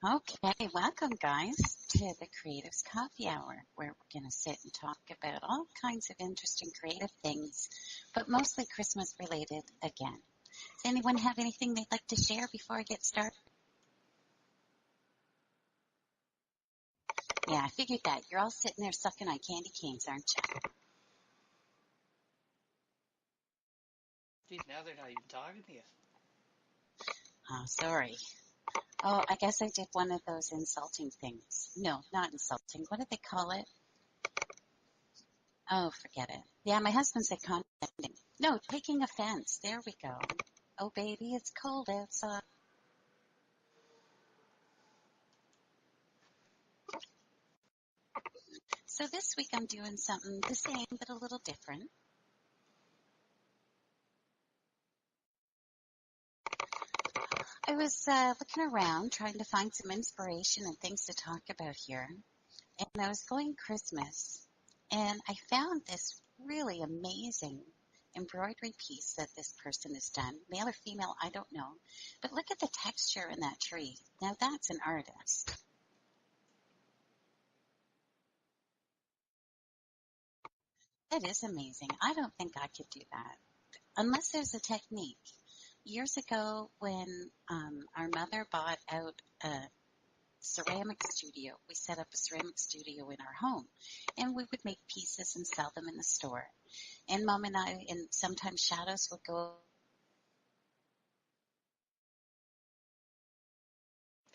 Okay, welcome guys to the Creatives Coffee Hour, where we're going to sit and talk about all kinds of interesting creative things, but mostly Christmas related again. Does anyone have anything they'd like to share before I get started? Yeah, I figured that. You're all sitting there sucking on candy canes, aren't you? Geez, now they're not even talking to you. Oh, sorry. Oh, I guess I did one of those insulting things. No, not insulting. What did they call it? Oh, forget it. Yeah, my husband said condescending. No, taking offense. There we go. Oh, baby, it's cold outside. So this week I'm doing something the same but a little different. I was looking around trying to find some inspiration and things to talk about here. And I was going Christmas and I found this really amazing embroidery piece that this person has done. Male or female, I don't know. But look at the texture in that tree. Now that's an artist. That is amazing. I don't think I could do that unless there's a technique. Years ago, when our mother bought out a ceramic studio, we set up a ceramic studio in our home, and we would make pieces and sell them in the store. And Mom and I, and sometimes Shadows would go.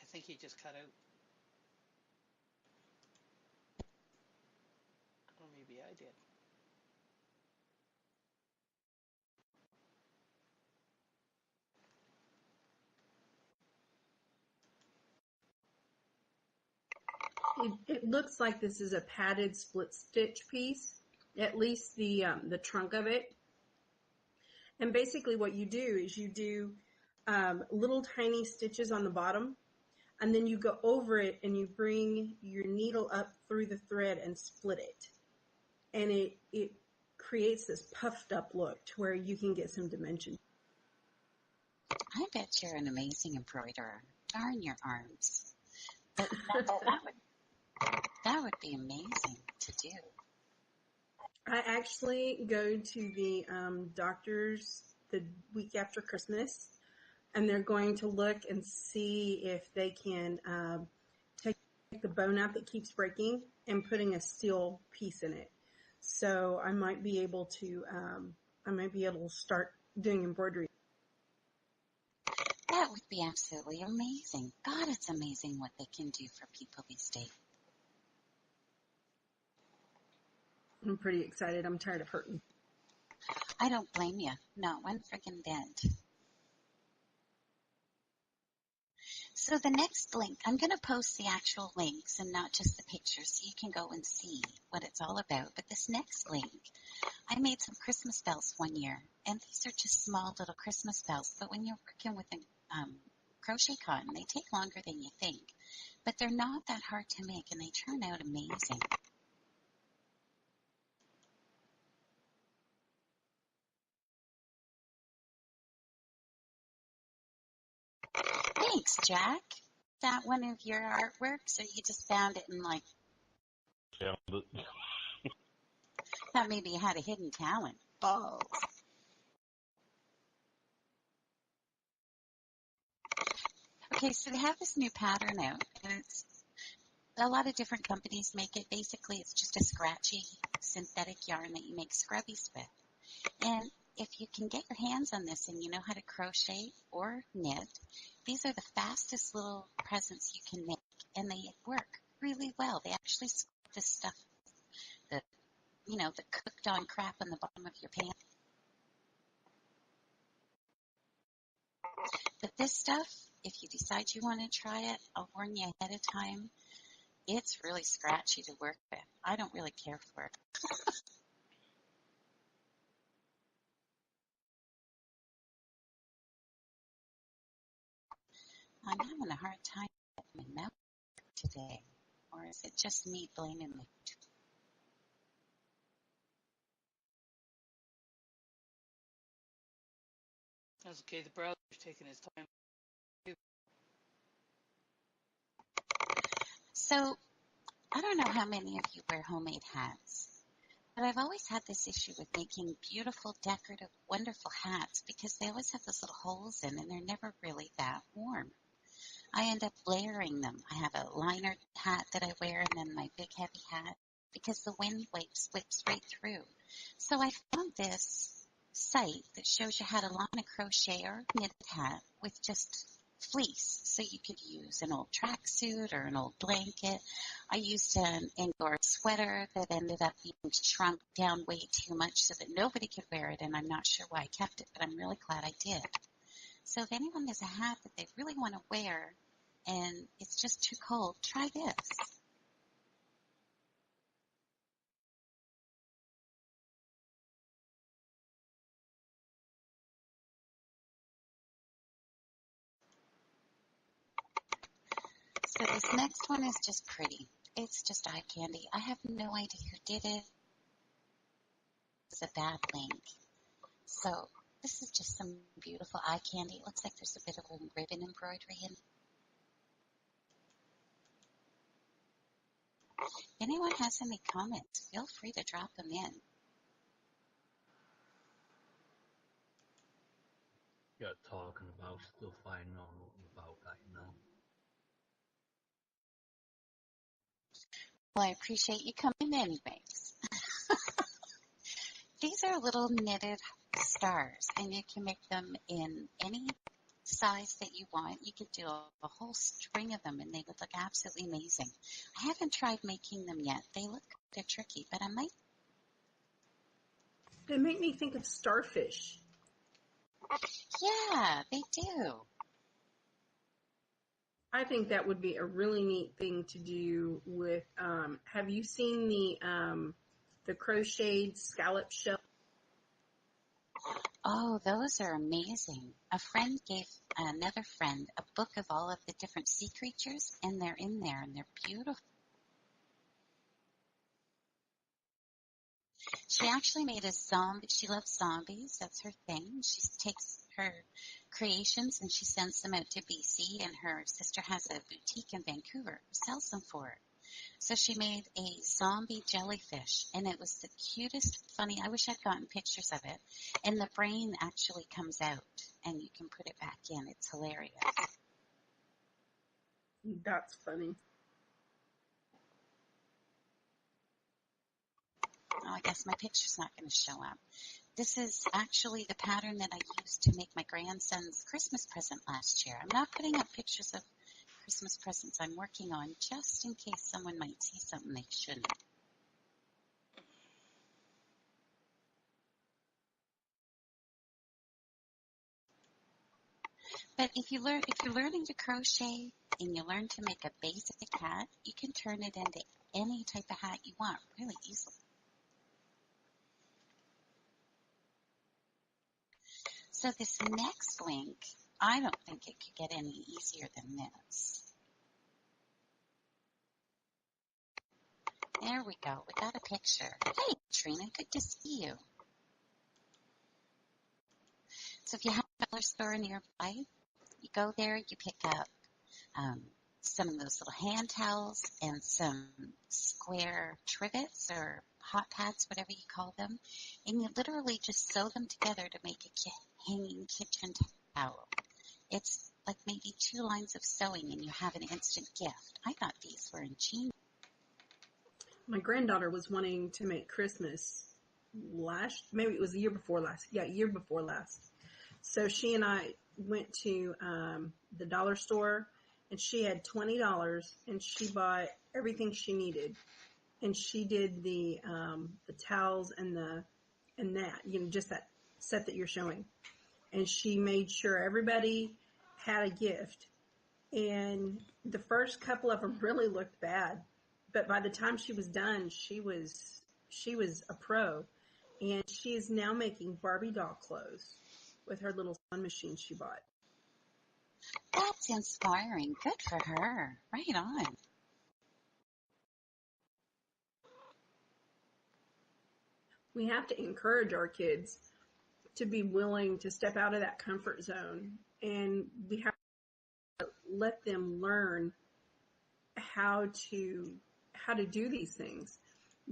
I think he just cut out. Or maybe I did. It looks like this is a padded split stitch piece, at least the trunk of it. And basically what you do is you do little tiny stitches on the bottom, and then you go over it and you bring your needle up through the thread and split it. And it creates this puffed up look to where you can get some dimension. I bet you're an amazing embroiderer. Darn your arms. But that would be amazing to do. I actually go to the doctor's the week after Christmas, and they're going to look and see if they can take the bone out that keeps breaking and putting a steel piece in it. So I might be able to start doing embroidery. That would be absolutely amazing. God, it's amazing what they can do for people these days. I'm pretty excited. I'm tired of hurting. I don't blame you. Not one friggin' bit. So the next link, I'm going to post the actual links and not just the pictures so you can go and see what it's all about. But this next link, I made some Christmas bells one year, and these are just small little Christmas bells. But when you're working with a crochet cotton, they take longer than you think. But they're not that hard to make, and they turn out amazing. Thanks, Jack. Is that one of your artworks, or you just found it and like Found it. thought maybe you had a hidden talent? Balls. Okay, so they have this new pattern out, and it's a lot of different companies make it. Basically, it's just a scratchy synthetic yarn that you make scrubbies with. And if you can get your hands on this and you know how to crochet or knit, these are the fastest little presents you can make, and they work really well. They actually scrub this stuff, the the cooked on crap on the bottom of your pan. But this stuff, if you decide you want to try it, I'll warn you ahead of time. It's really scratchy to work with. I don't really care for it. I'm having a hard time getting my mouth today. Or is it just me blaming me? That's okay. The browser's taking his time. So I don't know how many of you wear homemade hats, but I've always had this issue with making beautiful, decorative, wonderful hats because they always have those little holes in and they're never really that warm. I end up layering them. I have a liner hat that I wear and then my big heavy hat because the wind whips right through. So I found this site that shows you how to line a crochet or knitted hat with just fleece. So you could use an old tracksuit or an old blanket. I used an indoor sweater that ended up being shrunk down way too much so that nobody could wear it, and I'm not sure why I kept it, but I'm really glad I did. So if anyone has a hat that they really want to wear and it's just too cold, try this. So this next one is just pretty. It's just eye candy. I have no idea who did it. It's a bad link. So this is just some beautiful eye candy. It looks like there's a bit of a ribbon embroidery in. If anyone has any comments, feel free to drop them in. You're talking about stuff I know nothing about that, you know. Well, I appreciate you coming anyways. These are little knitted stars, and you can make them in any size that you want. You could do a whole string of them, and they would look absolutely amazing. I haven't tried making them yet. They're tricky, but I might. They make me think of starfish. Yeah, they do. I think that would be a really neat thing to do with. Have you seen the crocheted scallop shell? Oh, those are amazing. A friend gave another friend a book of all of the different sea creatures, and they're in there, and they're beautiful. She actually made a zombie. She loves zombies. That's her thing. She takes her creations and she sends them out to BC, and her sister has a boutique in Vancouver who sells them for her. So she made a zombie jellyfish, and it was the cutest, funny. I wish I'd gotten pictures of it. And the brain actually comes out, and you can put it back in. It's hilarious. That's funny. Oh, I guess my picture's not going to show up. This is actually the pattern that I used to make my grandson's Christmas present last year. I'm not putting up pictures of Christmas presents I'm working on just in case someone might see something they shouldn't. But if you're learning to crochet and you learn to make a basic hat, you can turn it into any type of hat you want really easily. So this next link, I don't think it could get any easier than this. There we go. We got a picture. Hey, Trina, good to see you. So if you have a dollar store nearby, you go there, you pick up some of those little hand towels and some square trivets or hot pads, whatever you call them, and you literally just sew them together to make a hanging kitchen towel. It's like maybe 2 lines of sewing and you have an instant gift. I thought these were ingenious. My granddaughter was wanting to make Christmas maybe it was the year before last. Yeah, year before last. So she and I went to the dollar store, and she had $20, and she bought everything she needed, and she did the towels and that just that set that you're showing, and she made sure everybody had a gift. And the first couple of them really looked bad, but by the time she was done, she was a pro, and she is now making Barbie doll clothes with her little sewing machine she bought. That's inspiring. Good for her. Right on. We have to encourage our kids to be willing to step out of that comfort zone, and we have to let them learn how to do these things,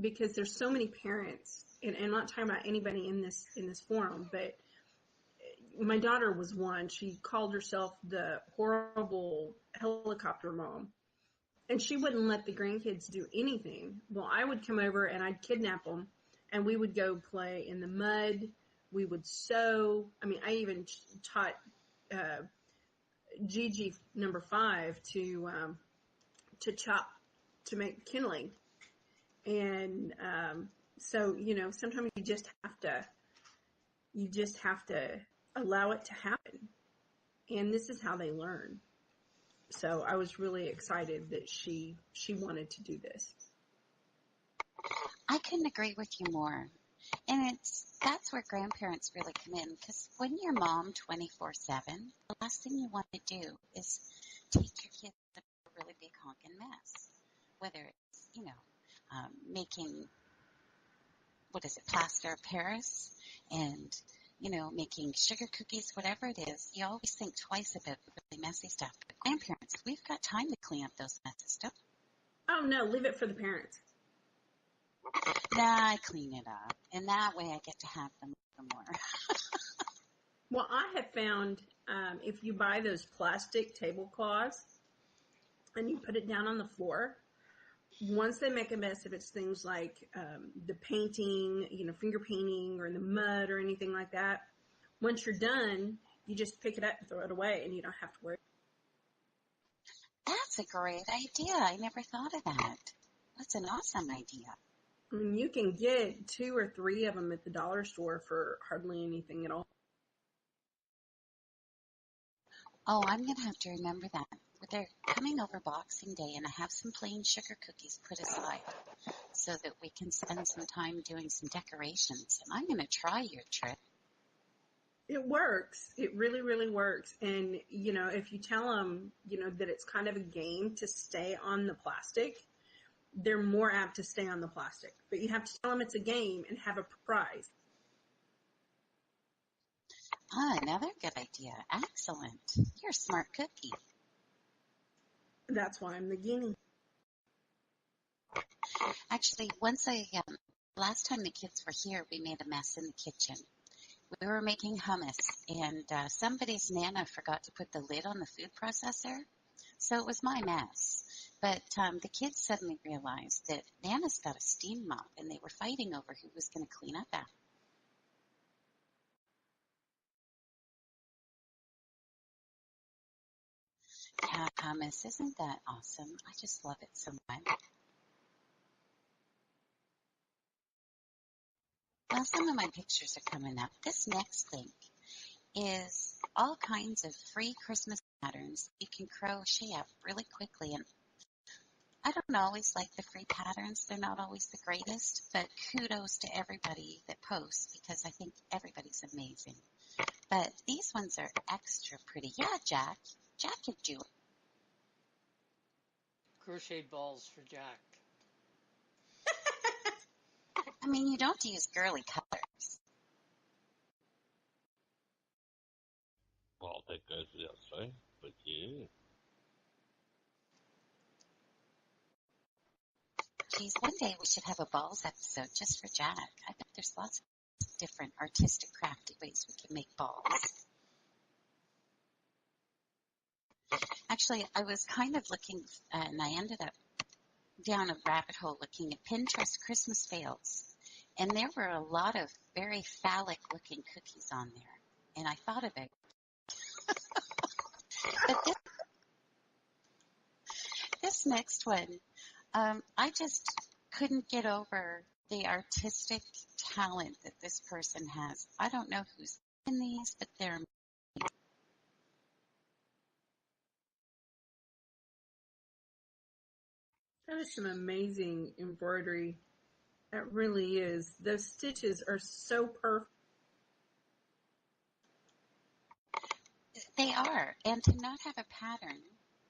because there's so many parents, and I'm not talking about anybody in this forum, but my daughter was one. She called herself the horrible helicopter mom, and she wouldn't let the grandkids do anything. Well, I would come over and I'd kidnap them, and we would go play in the mud. We would sew. I mean, I even taught Gigi number 5 to chop, to make kindling. And so, sometimes you just have to allow it to happen. And this is how they learn. So I was really excited that she wanted to do this. I couldn't agree with you more. And that's where grandparents really come in, because when you're mom 24/7, the last thing you want to do is take your kids to a really big honking mess. Whether it's, making, plaster of Paris, and, making sugar cookies, whatever it is, you always think twice about the really messy stuff. But grandparents, we've got time to clean up those messes stuff. Oh, no, leave it for the parents. Nah, I clean it up, and that way I get to have them more. Well, I have found if you buy those plastic tablecloths and you put it down on the floor, once they make a mess, if it's things like the painting, finger painting, or the mud or anything like that, once you're done, you just pick it up and throw it away, and you don't have to worry. That's a great idea. I never thought of that. That's an awesome idea. I mean, you can get 2 or 3 of them at the dollar store for hardly anything at all. Oh, I'm going to have to remember that. They're coming over Boxing Day, and I have some plain sugar cookies put aside so that we can spend some time doing some decorations. And I'm going to try your trick. It works. It really, really works. And, if you tell them, that it's kind of a game to stay on the plastic, they're more apt to stay on the plastic. But you have to tell them it's a game and have a prize. Ah, another good idea. Excellent. You're a smart cookie. That's why I'm the guinea. Actually, last time the kids were here, we made a mess in the kitchen. We were making hummus, and somebody's Nana forgot to put the lid on the food processor, so it was my mess. But the kids suddenly realized that Nana's got a steam mop, and they were fighting over who was going to clean up after. Yeah, hummus, isn't that awesome? I just love it so much. Well, some of my pictures are coming up. This next link is all kinds of free Christmas patterns you can crochet up really quickly. And I don't always like the free patterns. They're not always the greatest, but kudos to everybody that posts, because I think everybody's amazing. But these ones are extra pretty. Yeah, Jack could do it. Crocheted balls for Jack. I mean, you don't use girly colors. Well, that goes without saying, but yeah. Geez, one day we should have a balls episode just for Jack. I bet there's lots of different artistic, crafty ways we can make balls. Actually, I was kind of looking, and I ended up down a rabbit hole looking at Pinterest Christmas fails. And there were a lot of very phallic-looking cookies on there. And I thought of it. But this next one, I just couldn't get over the artistic talent that this person has. I don't know who's in these, but they're amazing. That is some amazing embroidery. That really is. Those stitches are so perfect. They are. And to not have a pattern,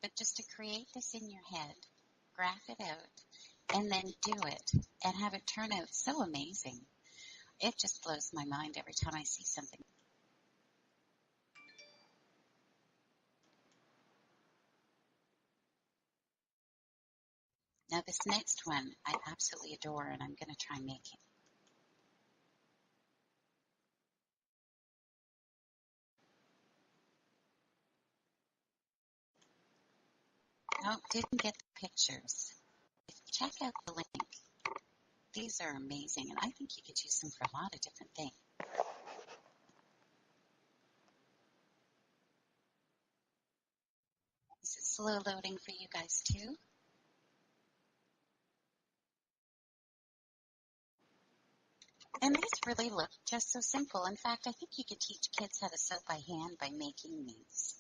but just to create this in your head, graph it out, and then do it, and have it turn out so amazing. It just blows my mind every time I see something. Now this next one I absolutely adore, and I'm going to try making. Oh, didn't get the pictures. If you check out the link, these are amazing, and I think you could use them for a lot of different things. Is it slow loading for you guys too? And these really look just so simple. In fact, I think you could teach kids how to sew by hand by making these.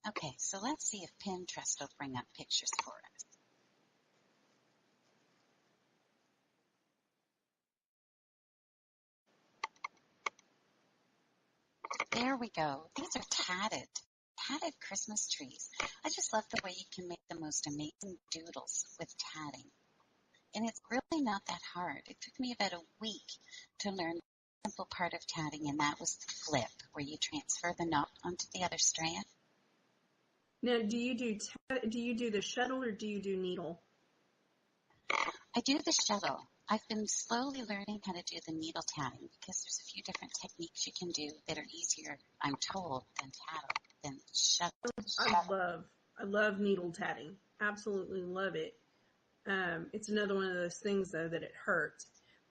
Okay, so let's see if Pinterest will bring up pictures for us. There we go. These are tatted Christmas trees. I just love the way you can make the most amazing doodles with tatting. And it's really not that hard. It took me about a week to learn the simple part of tatting, and that was the flip, where you transfer the knot onto the other strand. Now, do you do the shuttle or do you do needle? I do the shuttle. I've been slowly learning how to do the needle tatting because there's a few different techniques you can do that are easier, I'm told, than shuttle. I love needle tatting. Absolutely love it. It's another one of those things though that it hurts.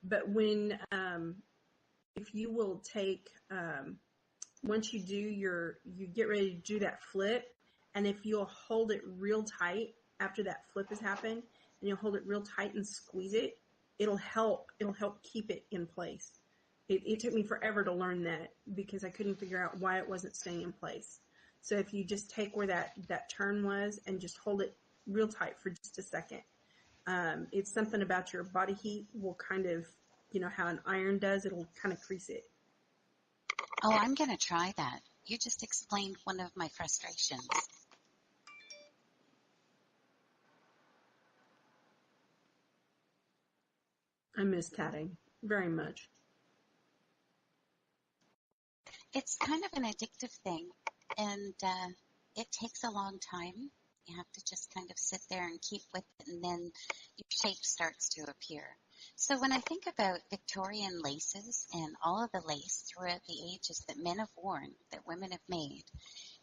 But when if you will take once you get ready to do that flip, and if you'll hold it real tight after that flip has happened, and you'll hold it real tight and squeeze it, it'll help keep it in place. It took me forever to learn that because I couldn't figure out why it wasn't staying in place. So if you just take where that turn was and just hold it real tight for just a second, it's something about your body heat will kind of, how an iron does, it'll kind of crease it. Oh, I'm going to try that. You just explained one of my frustrations. I miss tatting very much. It's kind of an addictive thing, and it takes a long time. You have to just kind of sit there and keep with it, and then your shape starts to appear. So when I think about Victorian laces and all of the lace throughout the ages that men have worn, that women have made,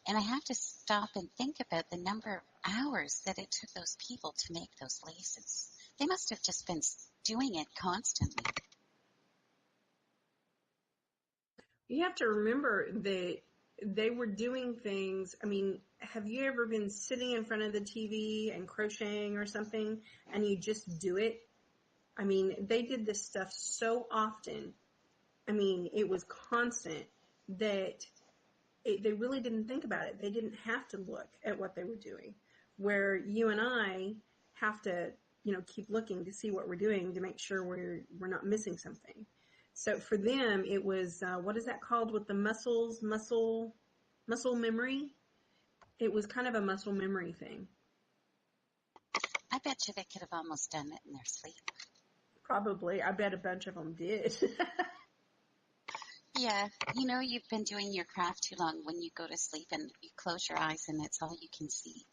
and I have to stop and think about the number of hours that it took those people to make those laces. They must have just been doing it constantly. You have to remember that they were doing things. I mean, have you ever been sitting in front of the TV and crocheting or something and you just do it? I mean, they did this stuff so often. I mean, it was constant that they really didn't think about it. They didn't have to look at what they were doing. Where you and I have to, keep looking to see what we're doing to make sure we're not missing something. So for them, it was, what is that called with the muscles? Muscle memory? It was kind of a muscle memory thing. I bet you they could have almost done it in their sleep. Probably. I bet a bunch of them did. Yeah, you've been doing your craft too long when you go to sleep and you close your eyes and it's all you can see.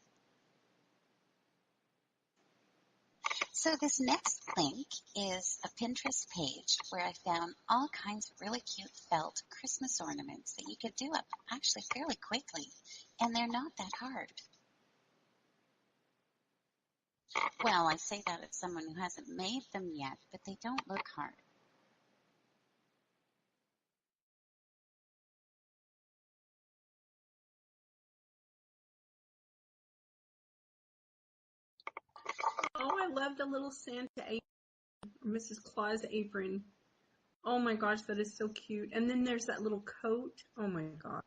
So this next link is a Pinterest page where I found all kinds of really cute felt Christmas ornaments that you could do up actually fairly quickly, and they're not that hard. Well, I say that as someone who hasn't made them yet, but they don't look hard. Oh, I love the little Santa apron, or Mrs. Claus apron. Oh my gosh, that is so cute. And then there's that little coat. Oh my god.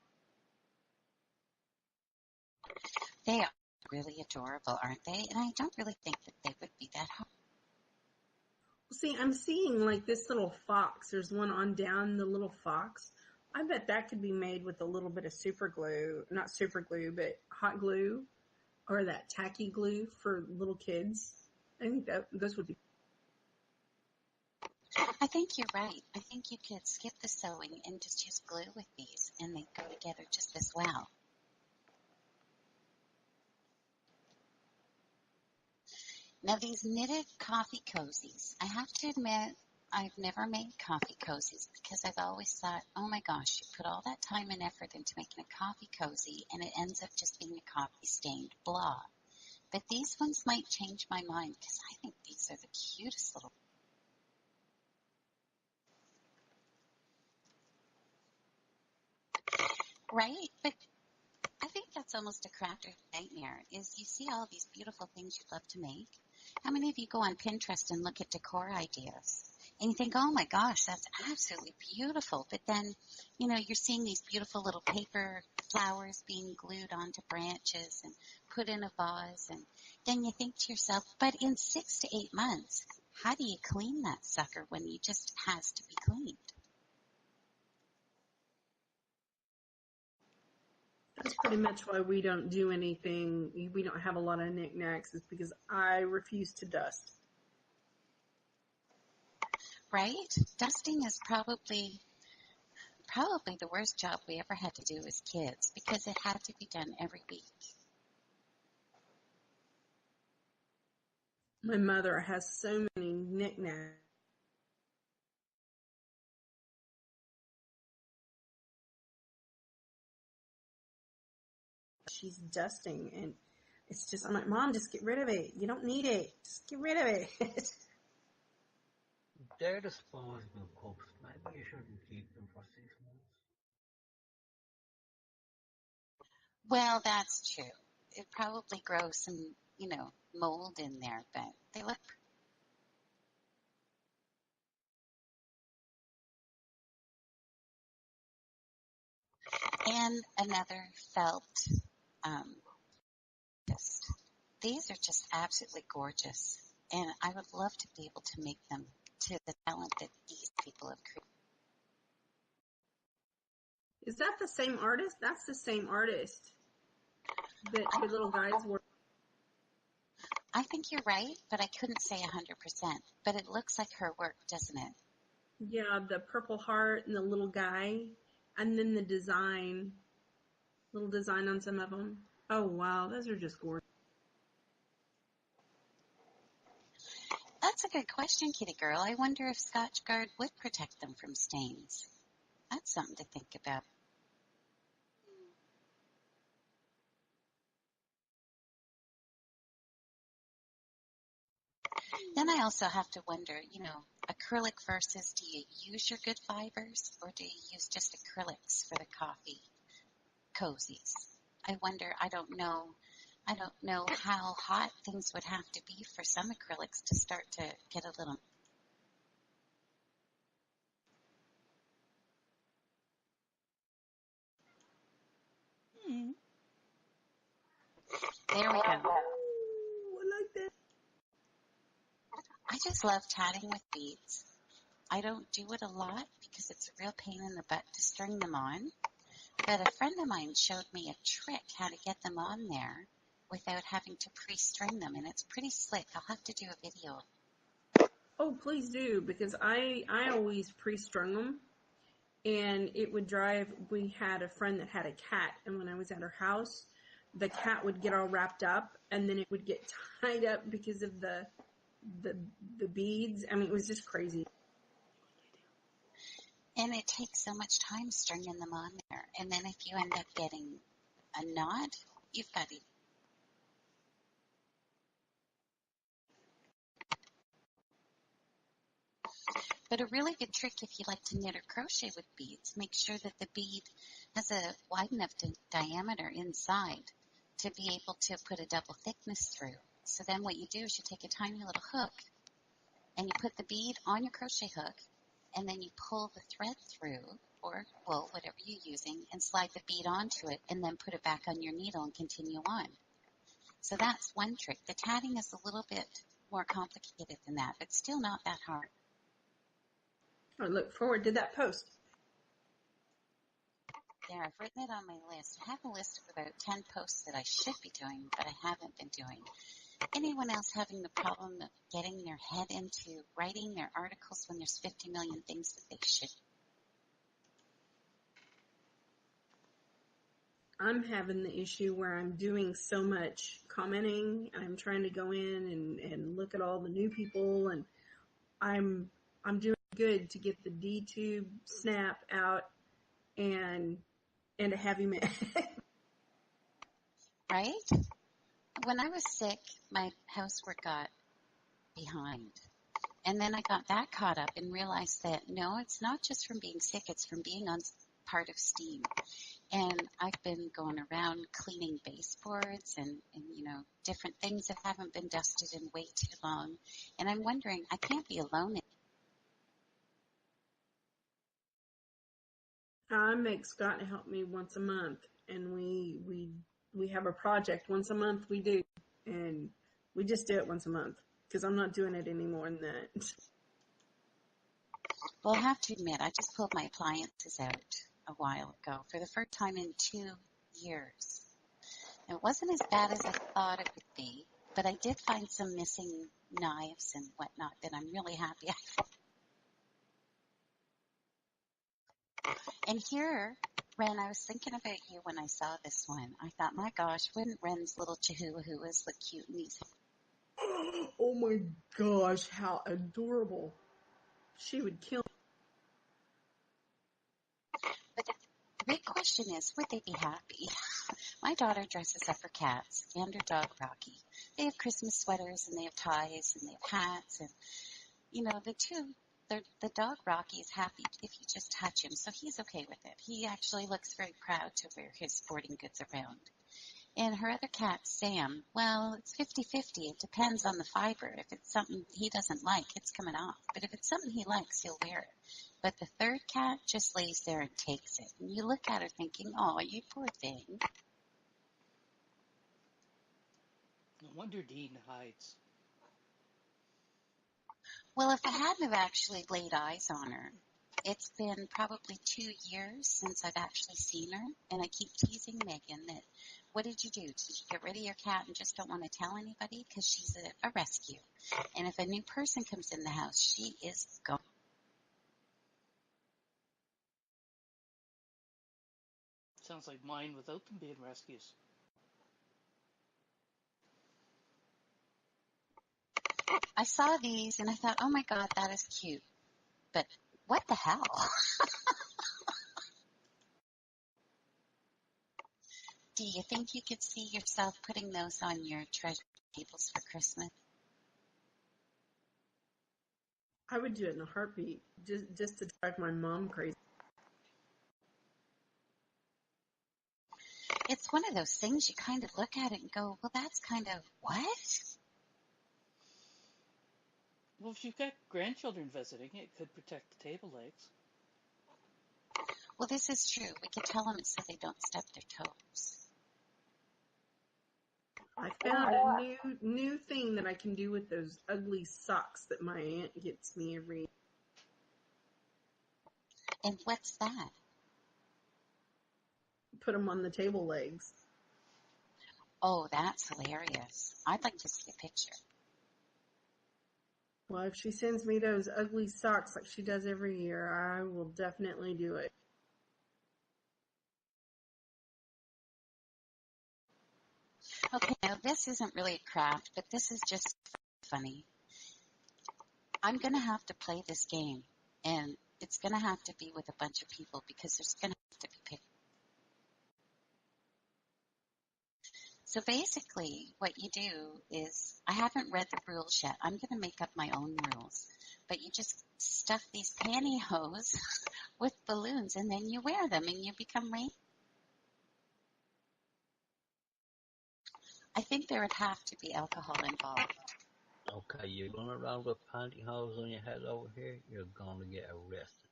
They are really adorable, aren't they? And I don't really think that they would be that hard. See, I'm seeing like this little fox. There's one on down, the little fox. I bet that could be made with a little bit of super glue. Not super glue, but hot glue. Or that tacky glue for little kids. I think that those would be. I think you're right. I think you could skip the sewing and just use glue with these, and they go together just as well. Now, these knitted coffee cozies, I have to admit, I've never made coffee cozies because I've always thought, oh my gosh, you put all that time and effort into making a coffee cozy, and it ends up just being a coffee stained blah. But these ones might change my mind because I think these are the cutest little. Right? But I think that's almost a crafter's nightmare, is you see all these beautiful things you'd love to make. How many of you go on Pinterest and look at decor ideas? And you think, oh my gosh, that's absolutely beautiful. But then, you're seeing these beautiful little paper flowers being glued onto branches and put in a vase. And then you think to yourself, but in 6 to 8 months, how do you clean that sucker when it just has to be cleaned? That's pretty much why we don't do anything. We don't have a lot of knickknacks, is because I refuse to dust. Right? Dusting is probably the worst job we ever had to do as kids because it had to be done every week. My mother has so many knickknacks. She's dusting, and it's just, I'm like, Mom, just get rid of it. You don't need it. Just get rid of it. They're disposable cups. Maybe you shouldn't keep them for 6 months. Well, that's true. It probably grows some, mold in there, but they look. And another felt. Um, These are just absolutely gorgeous, and I would love to be able to make them to the talent that these people have created. Is that the same artist? That's the same artist that the little guys were. I think you're right, but I couldn't say 100%. But it looks like her work, doesn't it? Yeah, the purple heart and the little guy, and then the little design on some of them. Oh wow, those are just gorgeous. That's a good question, kitty girl. I wonder if Scotchgard would protect them from stains. That's something to think about. Then I also have to wonder, acrylic versus do you use your good fibers or do you use just acrylics for the coffee cozies? I don't know how hot things would have to be for some acrylics to start to get a little. There we go. Oh, I like that. I just love tatting with beads. I don't do it a lot because it's a real pain in the butt to string them on. But a friend of mine showed me a trick how to get them on there without having to pre-string them, and it's pretty slick. I'll have to do a video. Oh, please do, because I always pre-strung them, and it would drive. We had a friend that had a cat, and when I was at her house, the cat would get all wrapped up, and then it would get tied up because of the beads. I mean, it was just crazy. And it takes so much time stringing them on there. And then if you end up getting a knot, you've got to. But a really good trick if you like to knit or crochet with beads, make sure that the bead has a wide enough diameter inside to be able to put a double thickness through. So then what you do is you take a tiny little hook and you put the bead on your crochet hook and then you pull the thread through or wool, whatever you're using, and slide the bead onto it and then put it back on your needle and continue on. So that's one trick. The tatting is a little bit more complicated than that, but still not that hard. I look forward to that post. There, I've written it on my list. I have a list of about 10 posts that I should be doing, but I haven't been doing. anyone else having the problem of getting their head into writing their articles when there's 50 million things that they should? I'm having the issue where I'm doing so much commenting. I'm trying to go in and look at all the new people, and I'm doing good to get the DTube snap out and a heavy man. Right? When I was sick, my housework got behind. And then I got that caught up and realized that no, it's not just from being sick, it's from being on part of STEAM. And I've been going around cleaning baseboards and different things that haven't been dusted in way too long. And I'm wondering, I can't be alone. I make Scott help me once a month, and we have a project once a month we do, and we just do it once a month because I'm not doing it any more than that. Well, I have to admit, I just pulled my appliances out a while ago for the first time in 2 years. It wasn't as bad as I thought it would be, but I did find some missing knives and whatnot that I'm really happy I found. And here, Ren, I was thinking about you when I saw this one. I thought, my gosh, wouldn't Ren's little chihuahuas look cute in these? Oh my gosh, how adorable. She would kill me. But the big question is, would they be happy? My daughter dresses up her cats and her dog Rocky. They have Christmas sweaters and they have ties and they have hats, and the dog Rocky is happy if you just touch him, so he's okay with it. He actually looks very proud to wear his sporting goods around. And her other cat, Sam, well, it's 50-50. It depends on the fiber. If it's something he doesn't like, it's coming off. But if it's something he likes, he'll wear it. But the third cat just lays there and takes it. And you look at her thinking, oh, you poor thing. No wonder Dean hides. Well, if I hadn't have actually laid eyes on her, it's been probably 2 years since I've actually seen her, and I keep teasing Megan that, what did you do? Did you get rid of your cat and just don't want to tell anybody? Because she's a rescue. And if a new person comes in the house, she is gone. Sounds like mine without them being rescues. I saw these and I thought, oh my God, that is cute. But what the hell? Do you think you could see yourself putting those on your treasure tables for Christmas? I would do it in a heartbeat, just to drive my mom crazy. It's one of those things you kind of look at it and go, well, that's kind of what? Well, if you've got grandchildren visiting, it could protect the table legs. Well, this is true. We could tell them it's so they don't step their toes. I found a new thing that I can do with those ugly socks that my aunt gets me every. And what's that? Put them on the table legs. Oh, that's hilarious. I'd like to see a picture. Well, if she sends me those ugly socks like she does every year, I will definitely do it. Okay, now this isn't really a craft, but this is just funny. I'm going to have to play this game, and it's going to have to be with a bunch of people because there's going to have to be pictures. So basically, what you do is, I haven't read the rules yet. I'm going to make up my own rules. But you just stuff these pantyhose with balloons, and then you wear them, and you become rain. I think there would have to be alcohol involved. Okay, you run around with pantyhose on your head over here, you're gonna get arrested.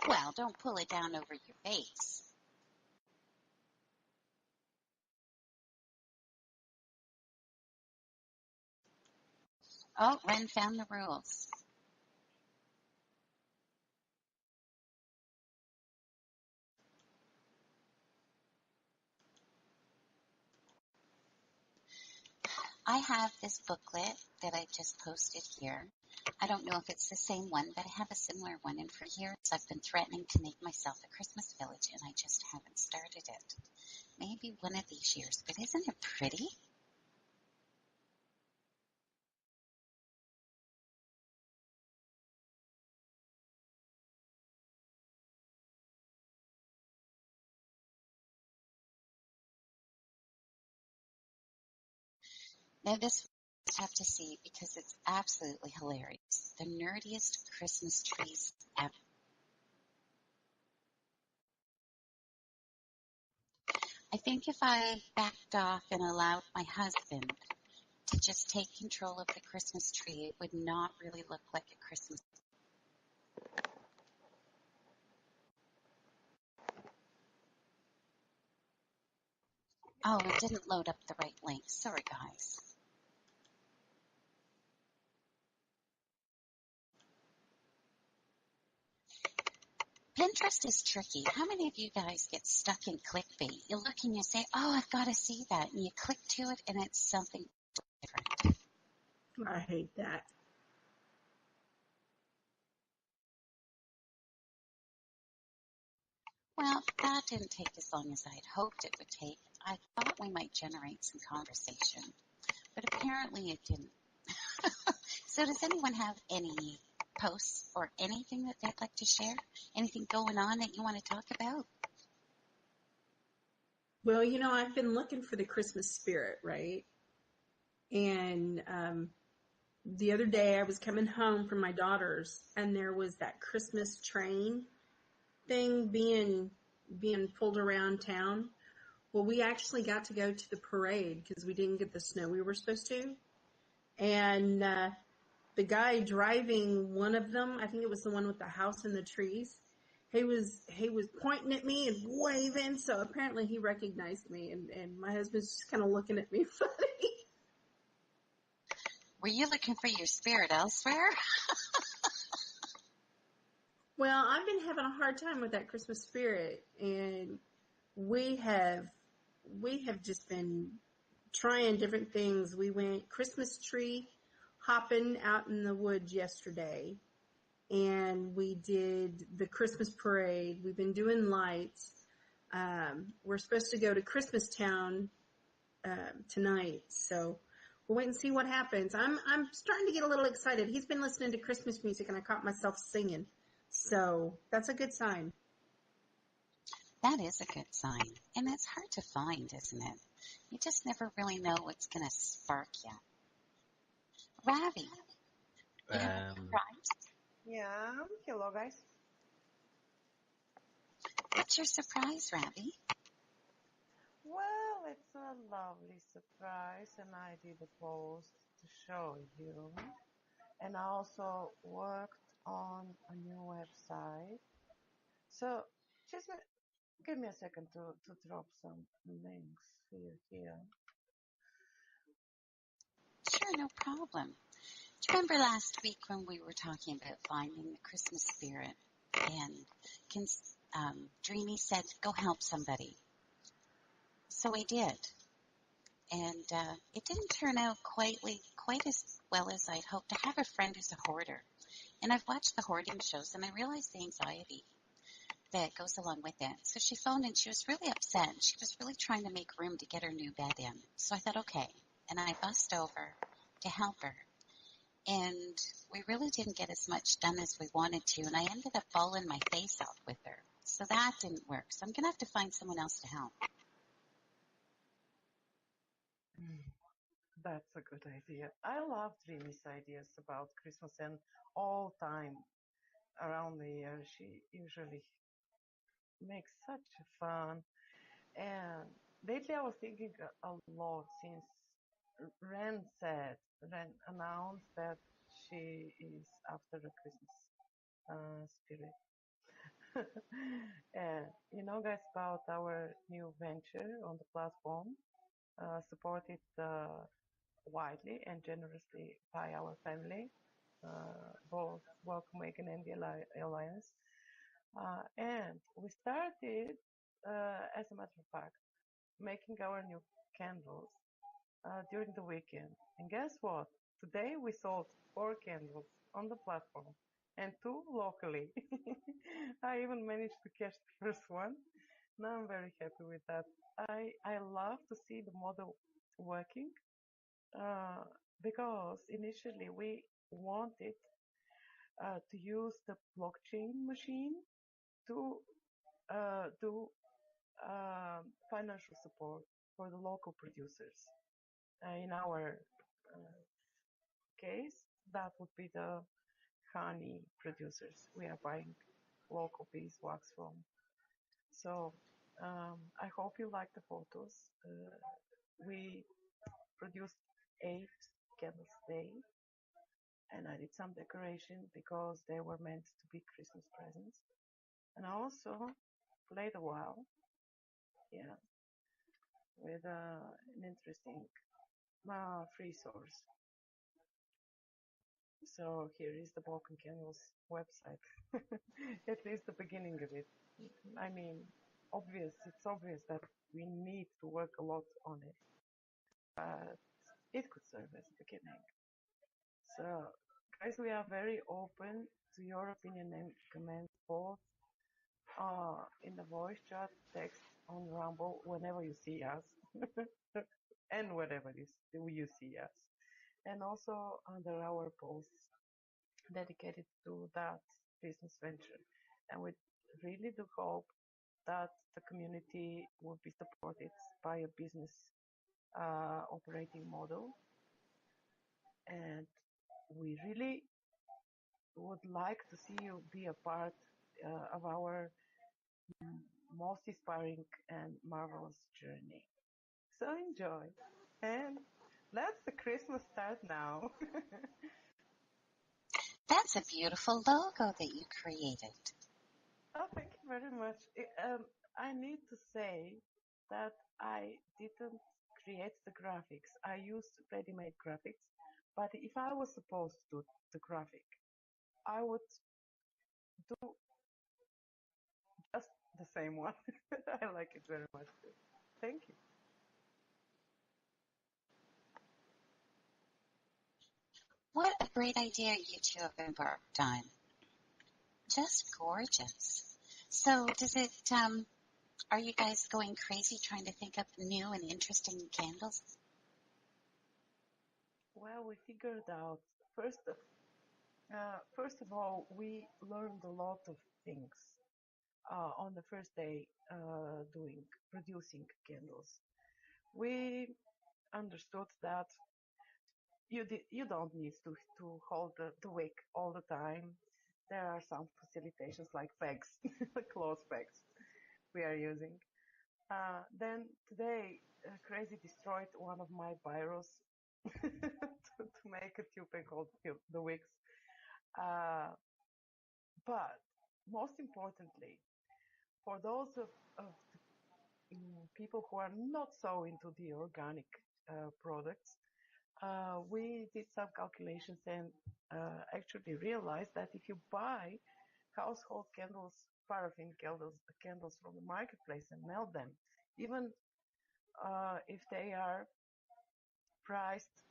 Well, don't pull it down over your face. Oh, Ren found the rules. I have this booklet that I just posted here. I don't know if it's the same one, but I have a similar one. And for years, I've been threatening to make myself a Christmas village, and I just haven't started it. Maybe one of these years, but isn't it pretty? Now, this you have to see because it's absolutely hilarious. The nerdiest Christmas trees ever. I think if I backed off and allowed my husband to just take control of the Christmas tree, it would not really look like a Christmas. Oh, it didn't load up the right link. Sorry, guys. Pinterest is tricky. How many of you guys get stuck in clickbait? You look and you say, oh, I've got to see that. And you click to it and it's something different. I hate that. Well, that didn't take as long as I'd hoped it would take. I thought we might generate some conversation, but apparently it didn't. So does anyone have any posts or anything that they'd like to share? Anything going on that you want to talk about? Well, I've been looking for the Christmas spirit, right? And the other day I was coming home from my daughter's, and there was that Christmas train thing being pulled around town. Well, we actually got to go to the parade because we didn't get the snow we were supposed to. And the guy driving one of them, I think it was the one with the house and the trees, he was pointing at me and waving. So apparently he recognized me, and my husband's just kind of looking at me funny. Were you looking for your spirit elsewhere? Well, I've been having a hard time with that Christmas spirit, and we have just been trying different things. We went Christmas tree hopping out in the woods yesterday, and we did the Christmas parade. We've been doing lights. We're supposed to go to Christmas Town tonight, so we'll wait and see what happens. I'm starting to get a little excited. He's been listening to Christmas music, and I caught myself singing. So that's a good sign. That is a good sign. And it's hard to find, isn't it? You just never really know what's going to spark you. Ravi, you have a surprise? Yeah, hello guys. What's your surprise, Ravi? Well, it's a lovely surprise, and I did a post to show you. And I also worked on a new website. So just give me a second to drop some links here. Sure, no problem. Do you remember last week when we were talking about finding the Christmas spirit? And Dreamy said, go help somebody. So we did. And it didn't turn out quite as well as I'd hoped. I have a friend who's a hoarder. And I've watched the hoarding shows, and I realized the anxiety that goes along with it. So she phoned, and she was really upset. She was really trying to make room to get her new bed in. So I thought, okay. And I bussed over to help her. And we really didn't get as much done as we wanted to, and I ended up bawling my face off with her. So that didn't work. So I'm going to have to find someone else to help. That's a good idea. I love Dreamy's ideas about Christmas, and all time around the year she usually makes such fun. And lately I was thinking a lot since Ren announced that she is after the Christmas spirit. And guys, about our new venture on the platform, supported widely and generously by our family, both Welcome Waken and the Alliance. And we started, as a matter of fact, making our new candles during the weekend. And guess what? Today we sold 4 candles on the platform and 2 locally. I even managed to catch the first one. Now I'm very happy with that. I love to see the model working uh, because initially we wanted to use the blockchain machine to do financial support for the local producers. In our case, that would be the honey producers we are buying local beeswax from. So I hope you like the photos. We produced 8 candles a day, and I did some decoration because they were meant to be Christmas presents. And I also played a while, yeah, with an interesting free source. So here is the Balkan Candles website. At least the beginning of it. I mean, it's obvious that we need to work a lot on it, but it could serve as a beginning. So, guys, we are very open to your opinion and comments, both in the voice chat, text on Rumble, whenever you see us, and wherever you see us, and also under our posts dedicated to that business venture. And we really do hope that the community will be supported by a business operating model. And we really would like to see you be a part of our most inspiring and marvelous journey. So enjoy. And let's the Christmas start now. That's a beautiful logo that you created. Oh, thank you very much. I need to say that I didn't create the graphics. I used ready-made graphics, but if I was supposed to do the graphic, I would do just the same one. I like it very much too. Thank you. What a great idea you two have embarked on. Just gorgeous. So are you guys going crazy trying to think up new and interesting candles? Well, we figured out first of all, we learned a lot of things on the first day producing candles. We understood that you don't need to hold the wick all the time. There are some facilitations like pegs, close pegs we are using. Then today, Crazy destroyed one of my biros to make a tube and hold the wicks. But most importantly, for those of people who are not so into the organic products, we did some calculations and actually realized that if you buy household candles, paraffin candles from the marketplace and melt them, even if they are priced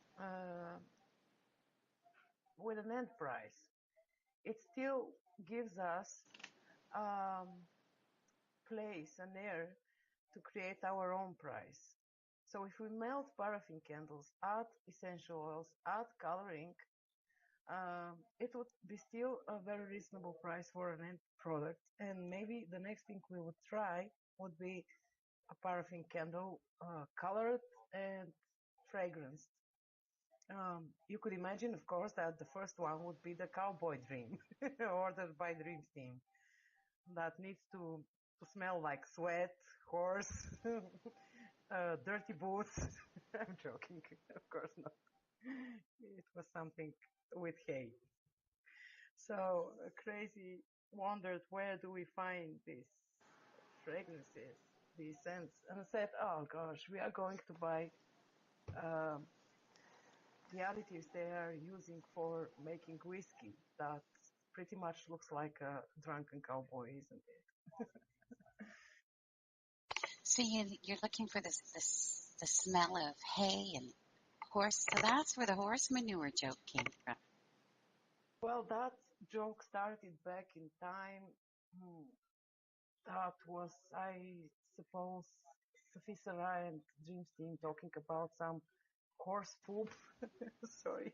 with an end price, it still gives us place and air to create our own price. So if we melt paraffin candles, add essential oils, add coloring, it would be still a very reasonable price for an end product. And maybe the next thing we would try would be a paraffin candle colored and fragranced. You could imagine, of course, that the first one would be the cowboy dream ordered by Dream Team that needs to smell like sweat, horse, dirty boots. I'm joking, of course not. It was something with hay. So Crazy wondered, where do we find these fragrances, these scents? And I said, oh gosh, we are going to buy the additives they are using for making whiskey that pretty much looks like a drunken cowboy, isn't it? So you're looking for the smell of hay and horse. So that's where the horse manure joke came from. Well, that joke started back in time. Hmm, That was, I suppose, Safisara and Dreamstein talking about some horse poop. Sorry,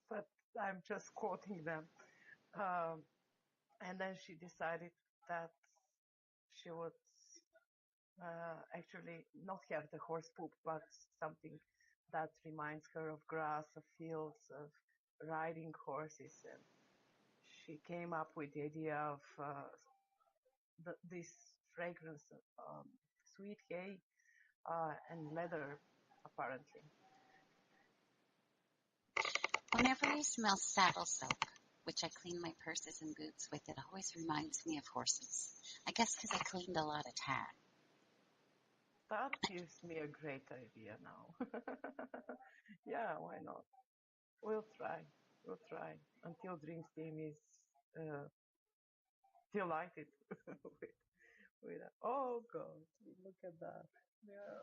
but I'm just quoting them. Um, and then she decided that she would actually not have the horse poop, but something that reminds her of grass, of fields, of riding horses. And she came up with the idea of this fragrance, um, sweet hay and leather, apparently. Whenever I smell saddle soap, which I clean my purses and boots with, it always reminds me of horses. I guess because I cleaned a lot of tat. That gives me a great idea now. Yeah, why not? We'll try. We'll try until Dreams Team is uh, delighted with that. Oh God, look at that. Yeah,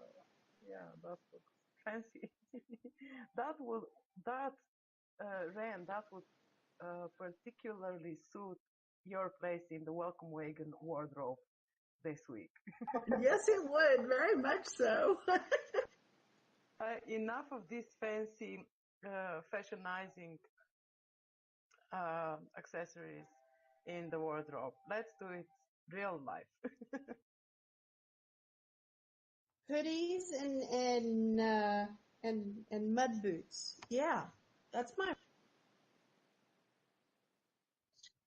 yeah, that looks fancy. that would that Ren, that would particularly suit your place in the Welcome Wagon wardrobe this week. Yes, it would, very much so. Enough of this fancy fashionizing accessories in the wardrobe. Let's do it real life. Hoodies and mud boots. Yeah, that's my.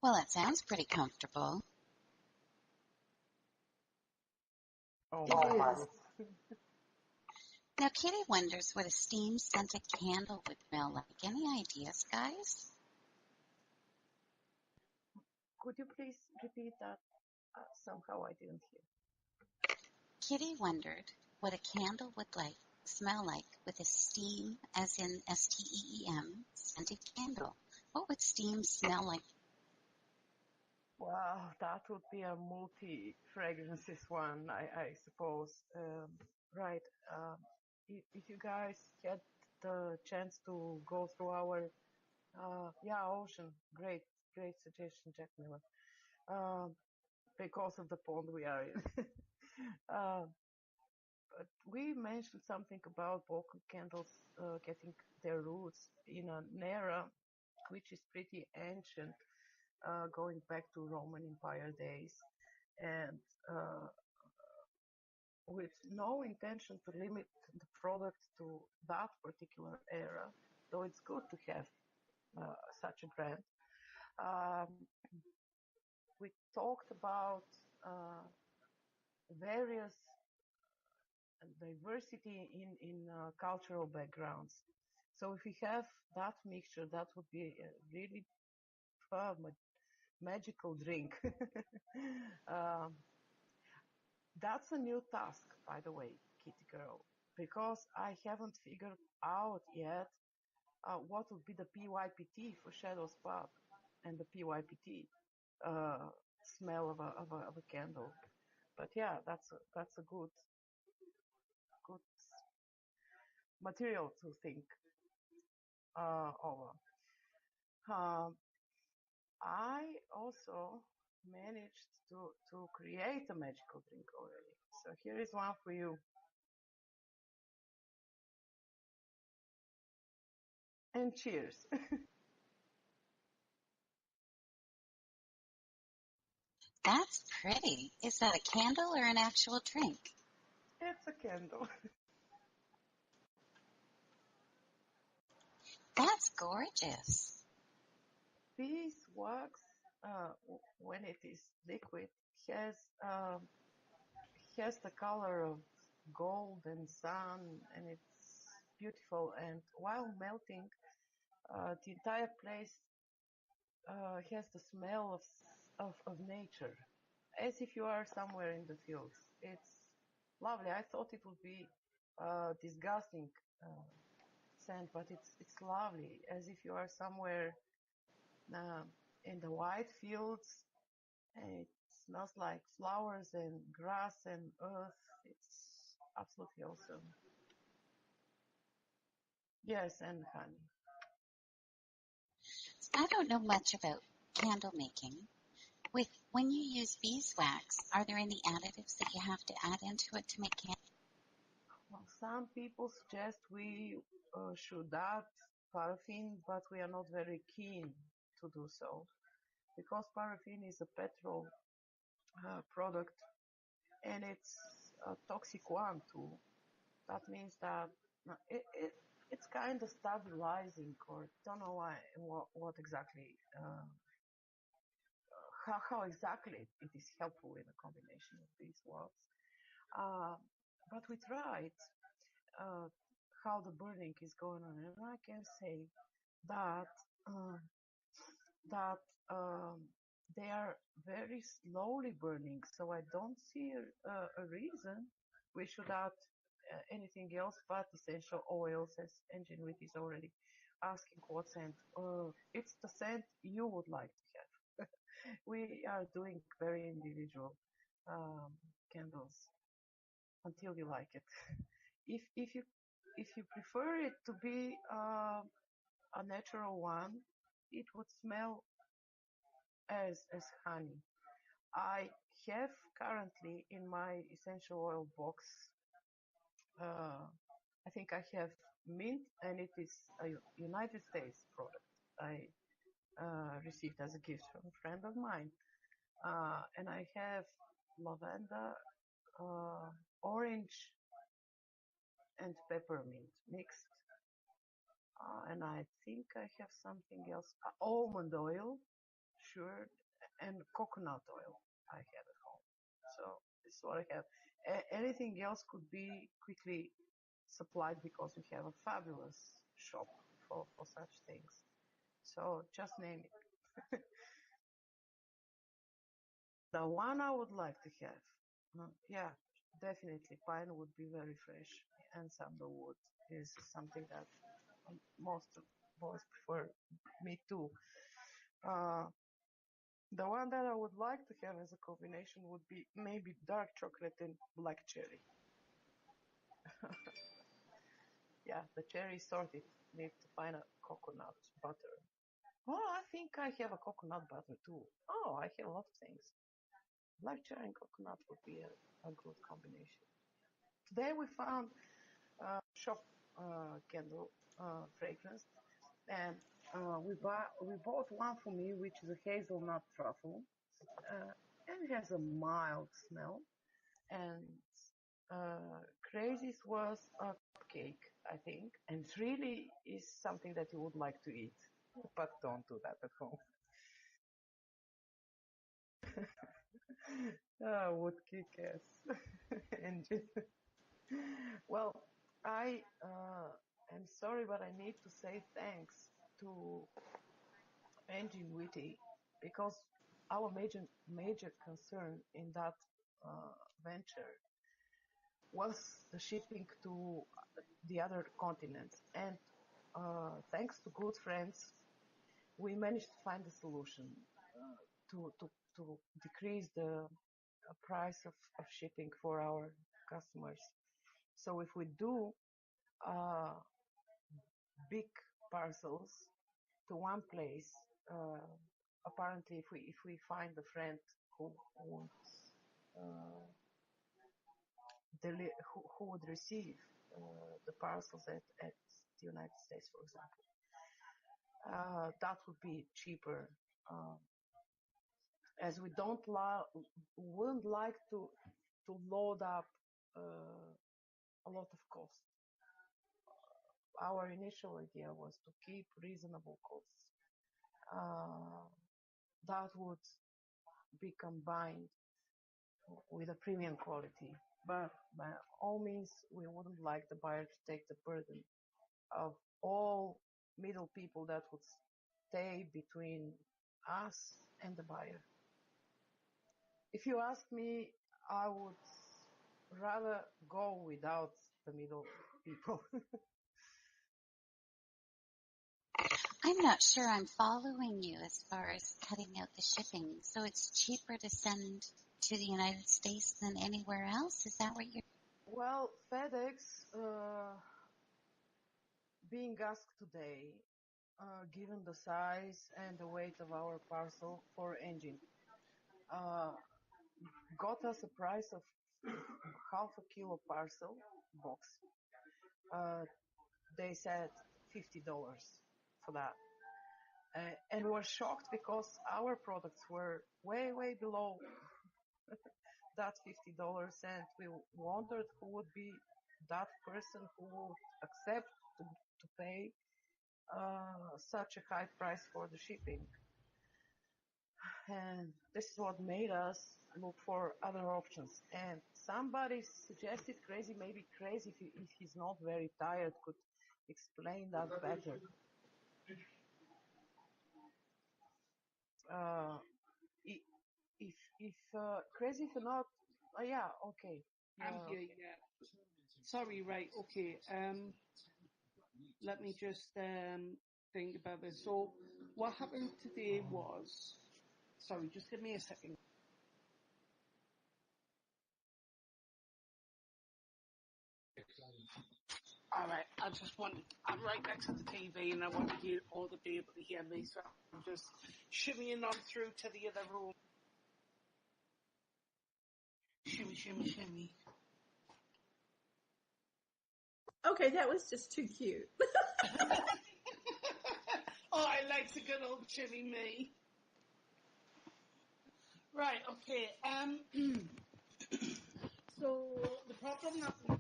Well, it sounds pretty comfortable. Oh It my is. goodness. Now, Kitty wonders what a steam-scented candle would smell like. Any ideas, guys? Could you please repeat that? Somehow I didn't hear. Kitty wondered what a candle would smell like with a steam, as in STEEM, scented candle. What would steam smell like? Wow, that would be a multi-fragrances one, I suppose. Right. Um, if you guys had the chance to go through our, ocean, great suggestion, Jack Miller. Um, because of the pond we are in. uh, but we mentioned something about Balkan candles getting their roots in an era which is pretty ancient, going back to Roman Empire days, and uh, with no intention to limit the product to that particular era, though it's good to have such a brand. Um, we talked about various diversity in cultural backgrounds. So if we have that mixture, that would be a really magical drink. um, that's a new task, by the way, Kitty Girl, because I haven't figured out yet what would be the PYPT for Shadow's Pub and the PYPT uh, smell of a candle. But yeah, that's a good material to think over. Um, I also managed to create a magical drink already. So here is one for you. And cheers. That's pretty. Is that a candle or an actual drink? It's a candle. That's gorgeous. Beeswax, when it is liquid, has um, has the color of gold and sun, and it's beautiful. And while melting, the entire place has the smell of nature, as if you are somewhere in the fields. It's lovely. I thought it would be disgusting scent, but it's lovely, as if you are somewhere uh, in the white fields. It smells like flowers and grass and earth. It's absolutely awesome. Yes, and honey. I don't know much about candle making. When you use beeswax, are there any additives that you have to add into it to make candles? Well, some people suggest we should add paraffin, but we are not very keen to do so because paraffin is a petrol product and it's a toxic one too. That means that it's kind of stabilizing, or don't know what exactly how exactly it is helpful in a combination of these words. Uh, but we tried uh, how the burning is going on, and I can say that uh, that um, they are very slowly burning. So I don't see a reason we should add anything else but essential oils, as Engineering is already asking what scent. It's the scent you would like to have. We are doing very individual candles until you like it. If you prefer it to be a natural one, it would smell as honey. I have currently in my essential oil box. I think I have mint, and it is a United States product I received as a gift from a friend of mine. And I have lavender, uh, orange, and peppermint mixed. And I think I have something else. Almond oil, sure, and coconut oil I have at home. So this is what I have. Anything else could be quickly supplied because we have a fabulous shop for such things. So just name it. The one I would like to have, yeah, definitely pine would be very fresh, and sandalwood is something that most boys prefer. Me too. Uh, the one that I would like to have as a combination would be maybe dark chocolate and black cherry. Yeah, the cherry is sorted. Need to find a coconut butter. Oh, I think I have a coconut butter too. Oh, I have a lot of things. Black cherry and coconut would be a good combination. Today we found shop candle fragrance, and we bought one for me, which is a hazelnut truffle, and it has a mild smell. And Crazy's was a cupcake, I think, and it really is something that you would like to eat, but don't do that at home. Would kick ass. And well, I am sorry, but I need to say thanks to Ingenuity because our major concern in that venture was the shipping to the other continents, and thanks to good friends, we managed to find a solution to decrease the price of shipping for our customers. So if we do uh, big parcels to one place, apparently if we find a friend who wants who would receive the parcels at the United States, for example, that would be cheaper. Um, as we wouldn't like to load up a lot of cost. Our initial idea was to keep reasonable costs. That would be combined with a premium quality. But by all means, we wouldn't like the buyer to take the burden of all middle people that would stay between us and the buyer. If you ask me, I would rather go without the middle people. I'm not sure I'm following you as far as cutting out the shipping. So it's cheaper to send to the United States than anywhere else? Is that what you're... Well, FedEx, being asked today, given the size and the weight of our parcel for engine, uh, got us a price of half a kilo parcel box. They said $50 for that. And we were shocked because our products were way, way below that $50, and we wondered who would be that person who would accept to pay such a high price for the shipping. And this is what made us look for other options. And somebody suggested Crazy, maybe Crazy, if he's not very tired, could explain that better. Uh, if Crazy, if you're not, yeah, okay. I'm here, yeah. Sorry, right, okay. Let me just think about this. So what happened today was, sorry, just give me a second. All right, I'm right next to the TV and I want to hear all to be able to hear me, so I'm just shimmying on through to the other room. Shimmy, shimmy, shimmy. Okay, that was just too cute. Oh, I like a good old shimmy me. Right, okay, so the problem that with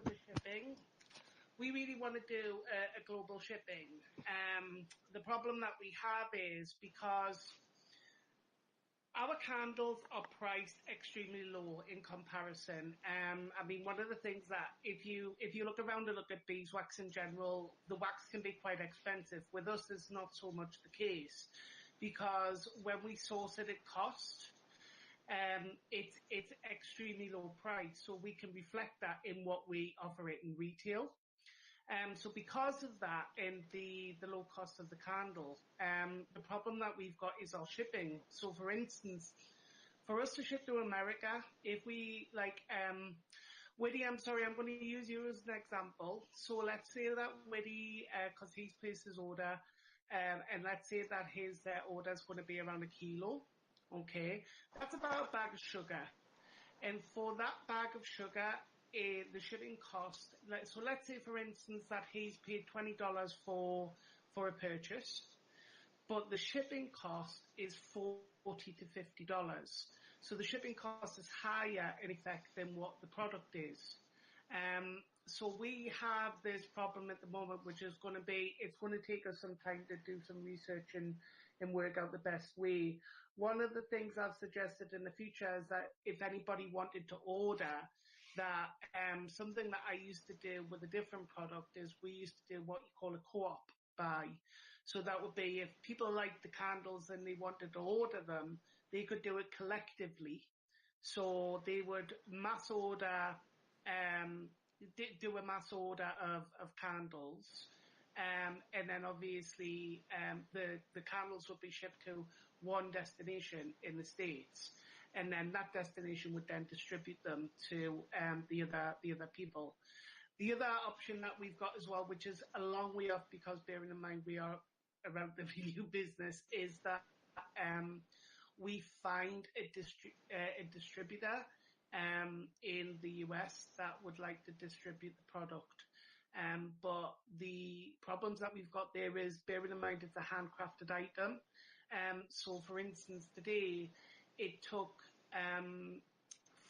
the shipping, we really want to do a global shipping. The problem that we have is because our candles are priced extremely low in comparison. I mean, one of the things that if you look around and look at beeswax in general, the wax can be quite expensive. With us, it's not so much the case because when we source it at cost, it's extremely low price, so we can reflect that in what we offer it in retail. So because of that and the low cost of the candle, the problem that we've got is our shipping. So for instance, for us to ship to America, if we Widdy, I'm sorry, I'm going to use you as an example. So let's say that Widdy, because he's placed his order, and let's say that his order is going to be around a kilo. Okay, that's about a bag of sugar. And for that bag of sugar, the shipping cost, so let's say for instance that he's paid $20 for a purchase, but the shipping cost is $40 to $50. So the shipping cost is higher in effect than what the product is. So we have this problem at the moment, which is going to be, it's going to take us some time to do some research and work out the best way. One of the things I've suggested in the future is that if anybody wanted to order that, something that I used to do with a different product is we used to do what you call a co-op buy. So that would be if people liked the candles and they wanted to order them, they could do it collectively. So they would mass order, do a mass order of candles. And then obviously, the candles would be shipped to one destination in the States. And then that destination would then distribute them to, the other people. The other option that we've got as well, which is a long way off because bearing in mind we are a relatively new business, is that we find a distributor in the US that would like to distribute the product. But the problems that we've got there is, bearing in mind it's a handcrafted item. So for instance, today it took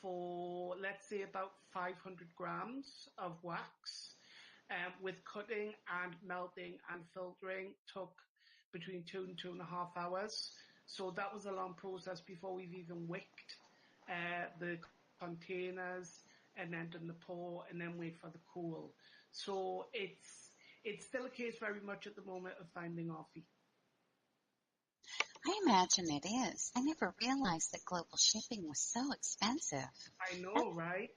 for, let's say, about 500 grams of wax, with cutting and melting and filtering, took between 2 and 2.5 hours. So that was a long process before we've even wicked the containers and then done the pour and then wait for the cool. So it's still a case very much at the moment of finding our feet. I imagine it is. I never realized that global shipping was so expensive. I know, right?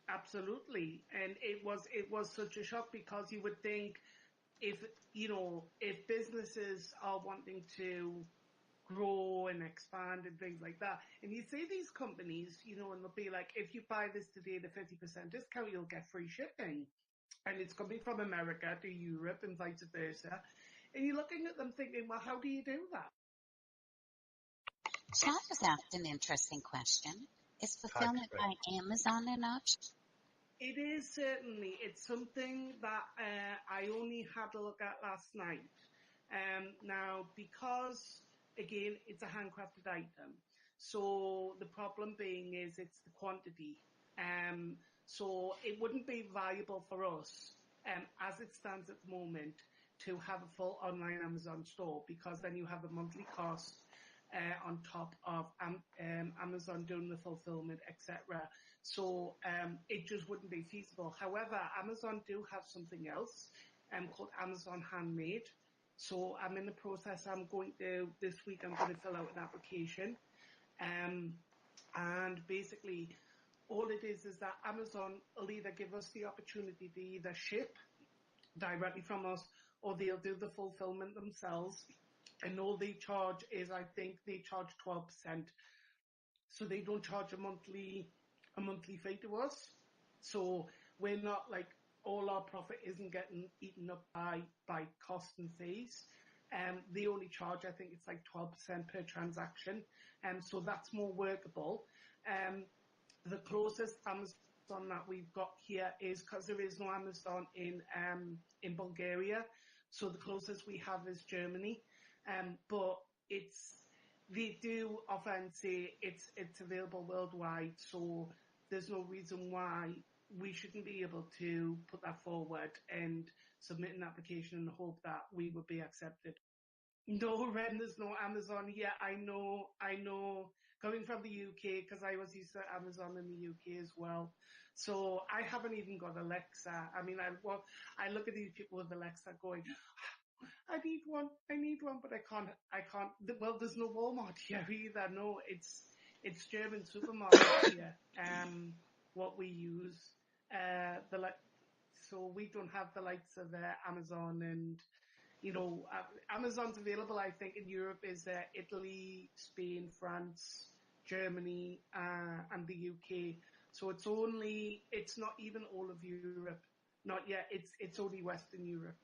Absolutely. And it was such a shock because you would think if businesses are wanting to grow and expand and things like that, and you see these companies, and they'll be like, if you buy this today at a 50% discount, you'll get free shipping. and it's coming from America to Europe and vice versa. And you're looking at them thinking, well, how do you do that? Chad has asked an interesting question. Is fulfillment Tax-free. by Amazon an option? It is certainly. It's something that I only had a look at last night. Now, because, again, it's a handcrafted item, so the problem being is it's the quantity. So it wouldn't be viable for us, as it stands at the moment, to have a full online Amazon store, because then you have a monthly cost on top of Amazon doing the fulfillment, etc. So it just wouldn't be feasible. However, Amazon do have something else called Amazon Handmade. So I'm in the process. This week I'm going to fill out an application. And basically all it is that Amazon will either give us the opportunity to either ship directly from us, or they'll do the fulfillment themselves. And all they charge is, I think they charge 12%. So they don't charge a monthly fee to us. So we're not like, all our profit isn't getting eaten up by cost and fees. They only charge, I think it's like 12% per transaction. So that's more workable. The closest Amazon that we've got here is, because there is no Amazon in Bulgaria, so the closest we have is Germany. But they do offer and say it's available worldwide, so there's no reason why we shouldn't be able to put that forward and submit an application and hope that we would be accepted. No, Ren, there's no Amazon here. I know. Coming from the UK, because I was used to Amazon in the UK as well. So I haven't even got Alexa. I mean, I look at these people with Alexa going, I need one, but I can't. Well, there's no Walmart here either. No, it's German supermarkets here. What we use, so we don't have the likes of Amazon, and Amazon's available. I think in Europe is Italy, Spain, France, Germany, and the UK. So it's not even all of Europe, not yet. It's only Western Europe.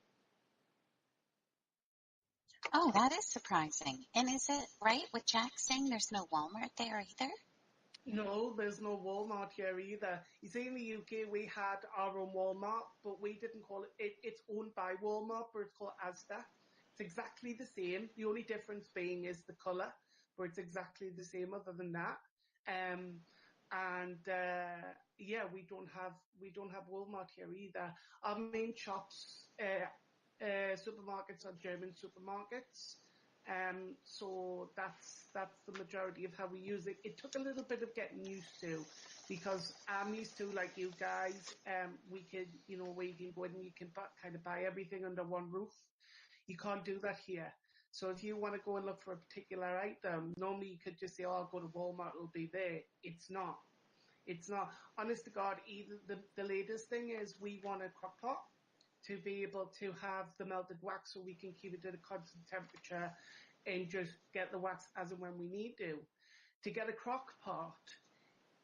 Oh, that is surprising. And is it right with Jack saying there's no Walmart there either? No, there's no Walmart here either. You see, in the UK, we had our own Walmart, but we didn't call it. It's owned by Walmart, but it's called Asda. It's exactly the same. The only difference being is the colour, but it's exactly the same other than that. Yeah, we don't have Walmart here either. Our main shops, supermarkets are German supermarkets. So that's the majority of how we use it. It took a little bit of getting used to, because I'm used to, like you guys, we could, where you can go in and you can kind of buy everything under one roof. You can't do that here. So if you want to go and look for a particular item, normally you could just say, oh, I'll go to Walmart, it'll be there. It's not. Honest to God, the latest thing is we want a crock pot to be able to have the melted wax, so we can keep it at a constant temperature and just get the wax as and when we need to. To get a crock pot,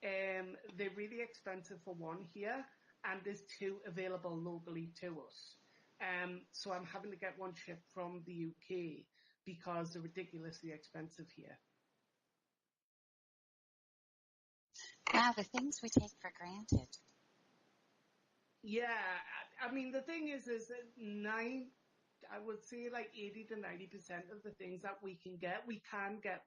they're really expensive for one here, and there's two available locally to us. So I'm having to get one shipped from the UK because they're ridiculously expensive here. Wow, the things we take for granted. Yeah, I mean, the thing is that I would say like 80 to 90% of the things that we can get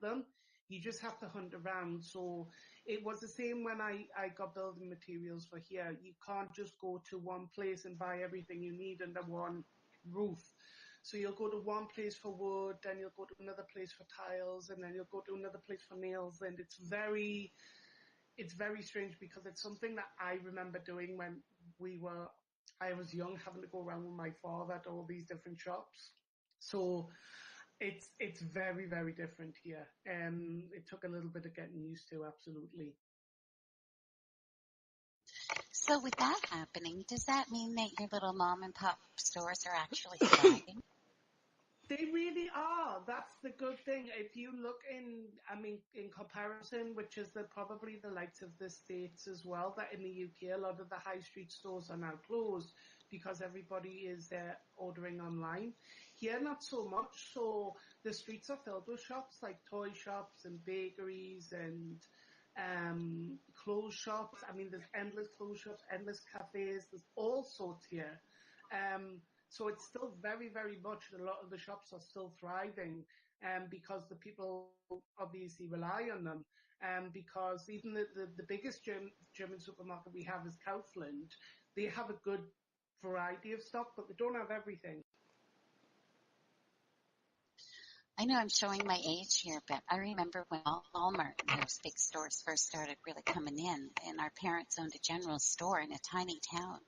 them. You just have to hunt around. So it was the same when I got building materials for here. You can't just go to one place and buy everything you need under one roof. So you'll go to one place for wood, then you'll go to another place for tiles, and then you'll go to another place for nails. And it's very strange, because it's something that I remember doing when I was young, having to go around with my father to all these different shops. So it's very, very different here. It took a little bit of getting used to, absolutely. So with that happening, does that mean that your little mom and pop stores are actually thriving? They really are. That's the good thing. If you look in comparison, which is probably the likes of the States as well, that in the UK, a lot of the high street stores are now closed. because everybody is ordering online. Here, not so much. So the streets are filled with shops like toy shops and bakeries and clothes shops. I mean, there's endless clothes shops, endless cafes. There's all sorts here. So it's still very, very much, a lot of the shops are still thriving because the people obviously rely on them. Because even the biggest German supermarket we have is Kaufland. They have a good variety of stock, but they don't have everything. I know I'm showing my age here, but I remember when Walmart and those big stores first started really coming in, and our parents owned a general store in a tiny town.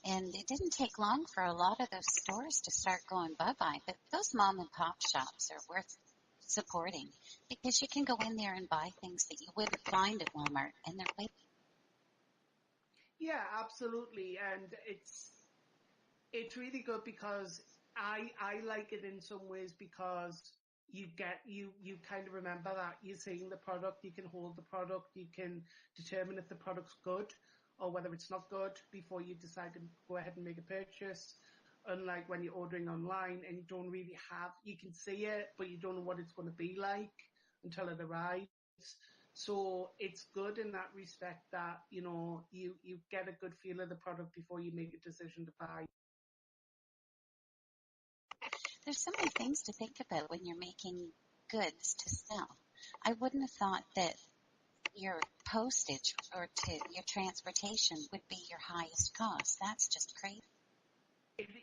And it didn't take long for a lot of those stores to start going bye-bye, but those mom and pop shops are worth supporting because you can go in there and buy things that you wouldn't find at Walmart, and they're way. Yeah, absolutely. And it's really good because I like it in some ways because you kind of remember that you're seeing the product, you can hold the product, you can determine if the product's good or whether it's not good before you decide to go ahead and make a purchase. Unlike when you're ordering online and you don't really you can see it, but you don't know what it's going to be like until it arrives. So it's good in that respect that, you get a good feel of the product before you make a decision to buy. There's so many things to think about when you're making goods to sell. I wouldn't have thought that your postage or to your transportation would be your highest cost. That's just crazy.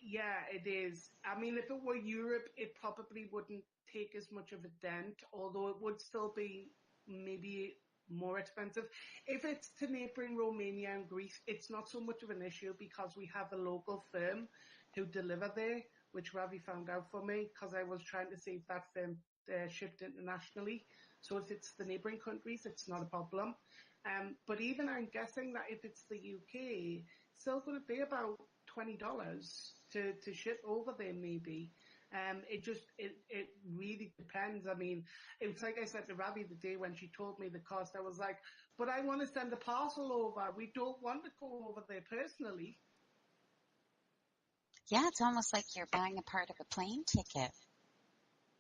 Yeah, it is. I mean, if it were Europe, it probably wouldn't take as much of a dent, although it would still be maybe more expensive. If it's to neighboring Romania and Greece, it's not so much of an issue because we have a local firm who deliver there, which Ravi found out for me because I was trying to see if that firm shipped internationally. So if it's the neighboring countries, it's not a problem. But even I'm guessing that if it's the UK, it's still going to be about $20 to ship over there maybe. It really depends. I mean, it's like I said to Ravi the day when she told me the cost, I was like, but I want to send a parcel over. We don't want to go over there personally. Yeah, it's almost like you're buying a part of a plane ticket.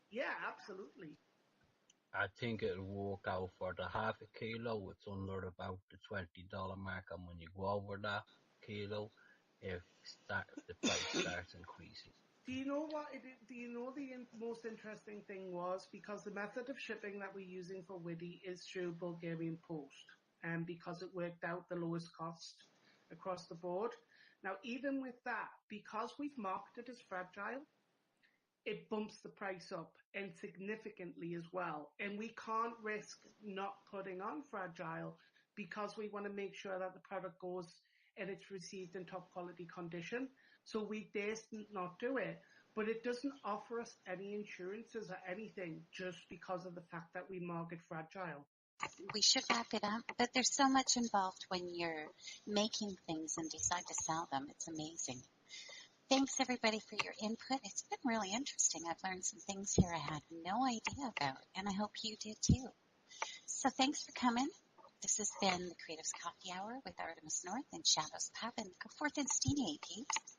Yeah, absolutely. I think it'll work out for the half a kilo. It's under about the $20 mark, and when you go over that kilo, the price starts increasing. Do you know what? Do you know the most interesting thing was because the method of shipping that we're using for Widdy is through Bulgarian Post, and because it worked out the lowest cost across the board. Now, even with that, because we've marked it as fragile, it bumps the price up and significantly as well. And we can't risk not putting on fragile because we want to make sure that the product goes and it's received in top quality condition. So we dare not do it. But it doesn't offer us any insurances or anything just because of the fact that we mark it fragile. We should wrap it up, but there's so much involved when you're making things and decide to sell them. It's amazing. Thanks, everybody, for your input. It's been really interesting. I've learned some things here I had no idea about, and I hope you did too. So thanks for coming. This has been the Creatives Coffee Hour with Artemis North and Shadows Pub, and go forth and steamy, peeps.